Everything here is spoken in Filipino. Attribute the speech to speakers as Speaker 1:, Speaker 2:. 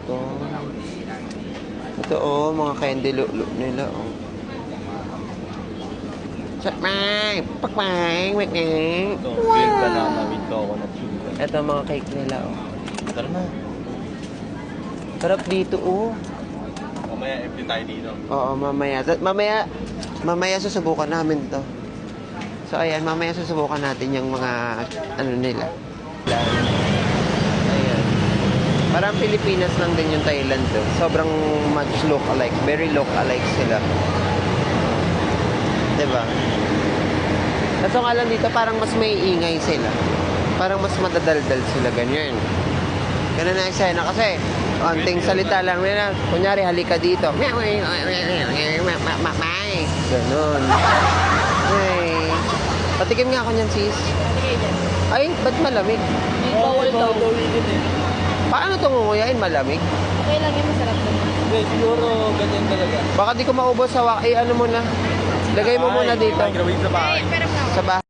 Speaker 1: to. Ito oh, mga candy look nila oh. Sakmay! Pakmay! Wait-wait!
Speaker 2: Ito, grilled banana with coconut sugar.
Speaker 1: Ito mga cake nila oh.
Speaker 2: Tara na.
Speaker 1: Sarap dito oh.
Speaker 2: Mamaya empty tayo dito.
Speaker 1: Oo, mamaya susubukan namin to. So ayan, mamaya susubukan natin yung mga ano nila. Ayan. Parang Pilipinas lang din yung Thailand to. Sobrang much look alike. Very look alike sila. Diba? Kaso nga lang dito parang mas may ingay sila. Parang mas madadaldal sila, ganyan. Ganun na eksena kasi konting salita lang nila. Kunyari, halika dito. Ganun. Ay. Patikim nga ako niyan, sis. Ay, ba't malamig?
Speaker 3: Bawal daw.
Speaker 1: Paano ito ngunguyain? Malamig?
Speaker 3: Okay lang yun, masarap naman.
Speaker 2: Okay, siguro ganyan talaga.
Speaker 1: Baka di ko maubos sa ano mo na. Lagay mo muna dito.
Speaker 2: Microwave sa bahay.
Speaker 3: Pero
Speaker 1: Sa bahay.